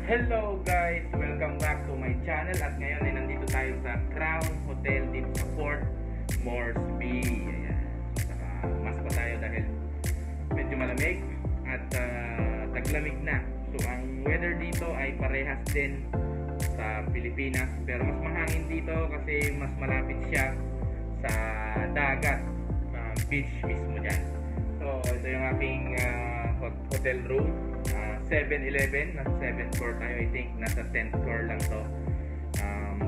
Hello guys! Welcome back to my channel at ngayon ay nandito tayo sa Crown Hotel dito sa Port Moresby. Ayan. Saka mas pa tayo dahil medyo malamig at taglamig na. So ang weather dito ay parehas din sa Pilipinas pero mas mahangin dito kasi mas malapit siya sa dagat, beach mismo dyan. So ito yung aking hotel room. 7-Eleven, nasa 7th floor tayo. I think nasa 10th floor lang to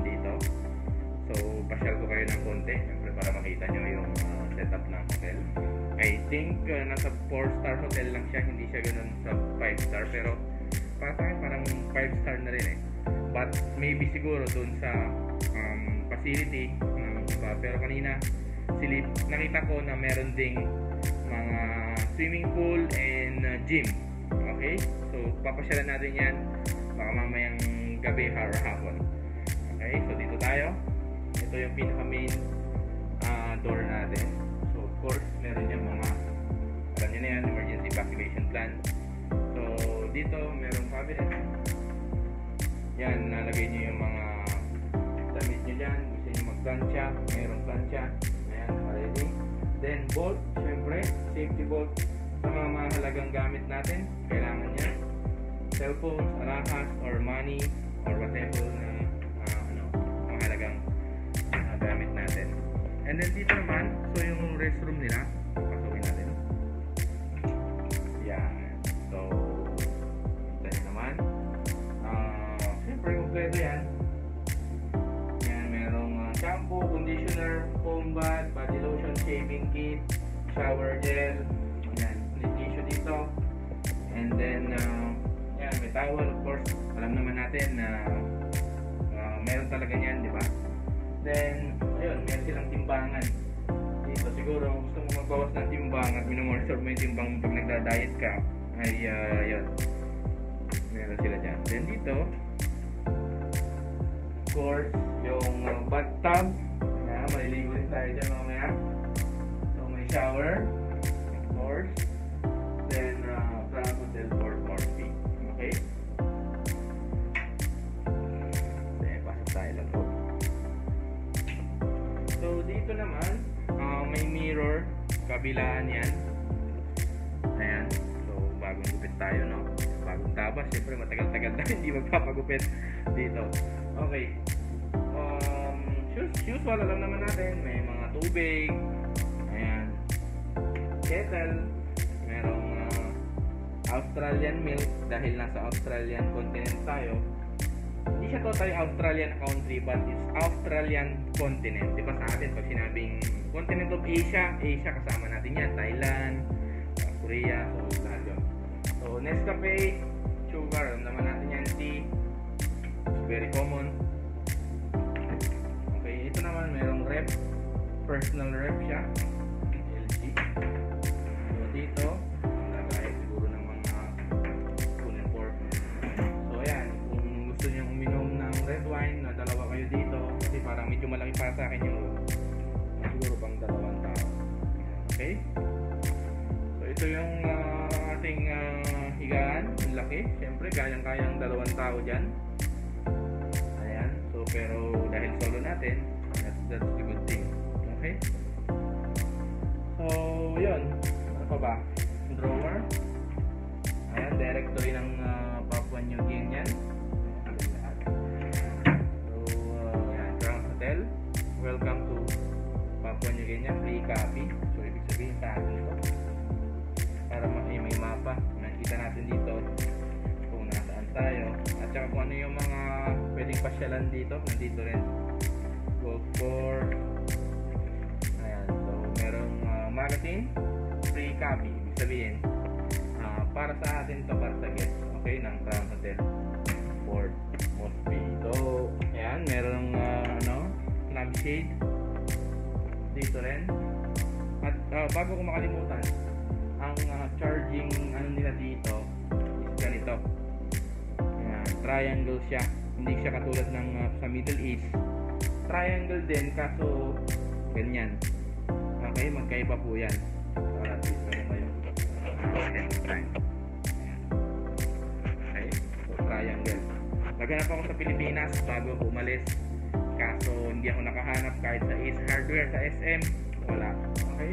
dito. So pasyal ko kayo ng konti siyempre para makita nyo yung setup ng hotel. I think nasa 4-star hotel lang siya, hindi siya ganun sa 5-star, pero para sa akin parang 5-star na rin but maybe siguro dun sa facility iba. Pero kanina nakita ko na meron ding mga swimming pool and gym. Okay, so papasyalan natin yan baka mamayang gabi or hapon. Okay, so dito tayo. Ito yung pinaka main door natin. So of course meron yung mga alam nyo na yan, emergency evacuation plan. So dito meron cabinet. Yan, nalagay nyo yung mga damit nyo dyan. Gusto nyo mag-plancha, meron plancha. Ayan, ready. Then bolt, syempre safety bolt sa mga mahalagang gamit natin, kailangan niya cellphones, alahas, or money, or whatever na mahalagang gamit natin. And then dito naman, so yung restroom nila, pasukin natin. Yan. So ito nyo naman. Siyempre, kompleto yan. Yan, merong shampoo, conditioner, foam bath, body lotion, shaving kit, shower gel. Yan, tissue dito. And then yan, may towel, of course. Alam naman natin na meron talaga niyan, di ba? Then ayun, meron silang timbangan dito. Siguro gusto mo magbawas ng timbang at minomonitor mo yung timbang pag nagda-diet ka, ay yun, meron sila dyan. Then dito, of course, yung bathtub. Yan, maliligo rin tayo dyan mamaya. So may shower, of course. Then Crown Hotel Port Moresby. Okay? Then pasok tayo lang po. So dito naman may mirror kabilaan yan. Ayan. So bagong gupit tayo, no? Bagong tabas. Siyempre matagal-tagal na hindi magpapagupit dito. Okay. Shoes wala lang naman natin. May mga tubig. Ayan. Kettle. Merong Australian milk dahil nasa Australian continent tayo. Hindi siya totally Australian country but it's Australian continent. Diba sa atin pag sinabing continent of Asia, Asia kasama natin yan. Thailand, Korea, so lahat yun. So Nescafe, sugar, alam naman natin yan. Tea, it's very common. Okay, ito naman merong rep, personal rep siya, LG. So dito siguro ng mga spoon and fork. So ayan, kung gusto nyo uminom ng red wine, na dalawa kayo dito kasi parang medyo malaki para sa akin yung siguro pang 2 tao. Okay, so ito yung ating higaan. Ang laki, syempre kayang-kayang 2 tao dyan. Ayan, so pero dahil solo natin, that's the good thing. Okay, so yun, ano pa ba? Drawer. Ayan, directory ng Papua New Guinea. So, ayan, Crown Hotel. Welcome to Papua New Guinea. Free copy. So, ibig sabihin sa atin ito. Para may mapa. Nakita natin dito kung nasaan tayo. At saka kung ano yung mga pwedeng pasyalan dito. Nandito rin. Golf course. Ayan, so merong magazine. Free copy. Ibig sabihin, para sa atin to, para sa guests, okay, ng Crown Hotel Port Moresby. So, ayan, merong lampshade dito rin. At bago ko makalimutan, ang charging nila dito is ganito. Ayan, triangle siya. Hindi siya katulad ng sa Middle East. Triangle din, kaso ganyan. Okay, magkaiba po yan. Para at least meron kayo. Okay, so triangle. Naghanap ako sa Pilipinas bago ako umalis. Kaso hindi ako nakahanap kahit sa Ace Hardware, sa SM, wala. Okay?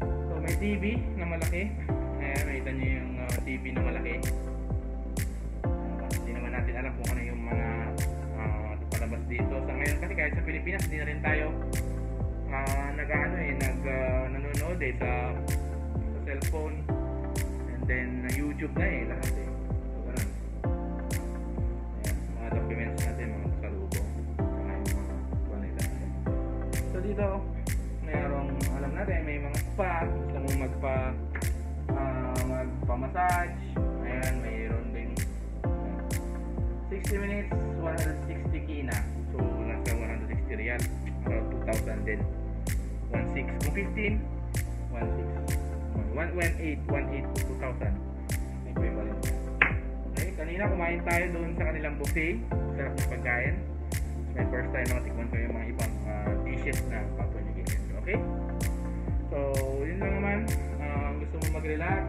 So may TV na malaki. Ayan, nakita nyo yung TV na malaki. Hindi naman natin alam kung ano yung mga palabas dito. Sa ngayon kasi kahit sa Pilipinas, hindi na rin tayo nanonood sa cellphone. And then YouTube na lahat eh. So ganun. Ayan, mga documents natin, mga pasalubong. Saka yung mga planeta natin. So dito, mayroong alam natin, may mga spa. Gusto mong magpa-massage. Ayan, mayroon din 60 minutes, 160 kina. So nasa 160 real, around 2,000 din. 1.6 kung 15, 1.6 1.8 to 2,000 equivalent. Okay, kanina kumain tayo doon sa kanilang buffet. Sarap ng pagkain. My first time nakatikman ko yung mga ibang dishes na Papua New Guinea. Okay, so yun lang naman. Gusto mo mag-relax,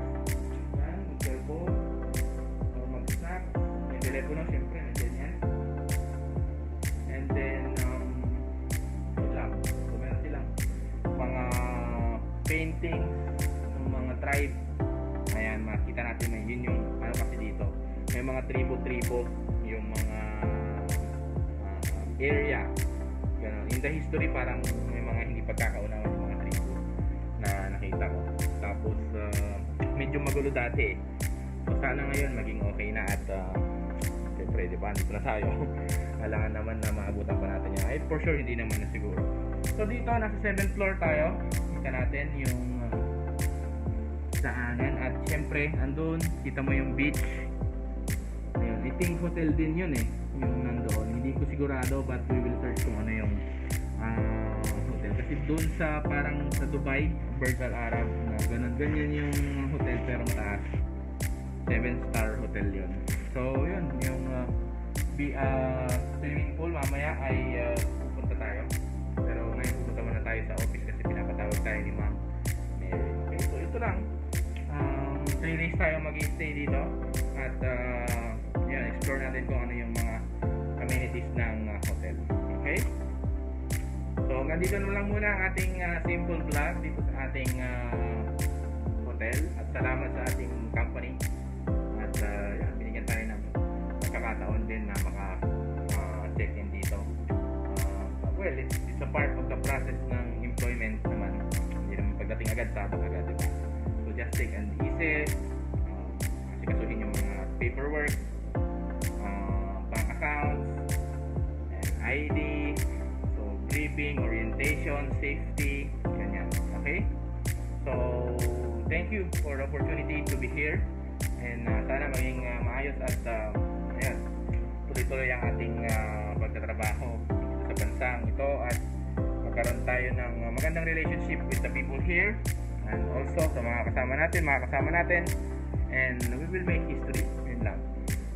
mag-cellphone o mag-snack, may telepono syempre nandiyan yan. And then yun lang, so meron silang mga paintings ng mga tribe. Ayan, makita natin na yun yung ano kasi dito, may mga tribo-tribo yung mga area. Ganun. In the history parang may mga hindi pagkakaunawan yung mga tribo na nakita ko. Tapos medyo magulo dati. So sana ngayon maging okay na at siyempre di ba, andito na tayo. Kailangan naman na maabutan pa natin yan. Ay for sure hindi naman na siguro. So dito nasa 7th floor tayo. Kita natin yung daanan at syempre andun kita mo yung beach. Ayun, I think hotel din yun eh, yung nandoon. Hindi ko sigurado but we will search kung ano yung hotel kasi doon sa parang sa Dubai, Burj Al Arab na ganyan yung hotel pero mataas. 7-star hotel yun. So yun yung swimming pool mamaya ay pupunta tayo. Pero ngayon pupunta muna tayo sa office kasi pinapatawag tayo ni Ma'am Mary. Okay, so ito lang. 3 days tayo mag-stay dito at yan, explore natin kung ano yung mga amenities ng hotel. Okay? So hanggang dito na lang muna ang ating simple vlog dito sa ating hotel at salamat sa ating company at yan, binigyan tayo ng pagkakataon din na maka-check-in dito. Well, it's a part of the process ng employment naman. Hindi naman pagdating agad, sabag agad, diba? So just take and easy, asikasuhin yung mga paperwork, bank accounts, and ID, so briefing, orientation, safety, ganyan. Okay? So thank you for the opportunity to be here and sana maging maayos at ayan, tuloy-tuloy ang ating pagtatrabaho sa bansang ito at magkaroon tayo ng magandang relationship with the people here and also sa mga kasama natin and we will make history. Yun lang.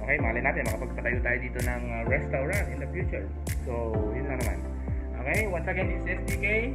Okay, malay natin makapagpatayo tayo dito ng restaurant in the future. So yun lang naman. Okay, once again, this is SDK.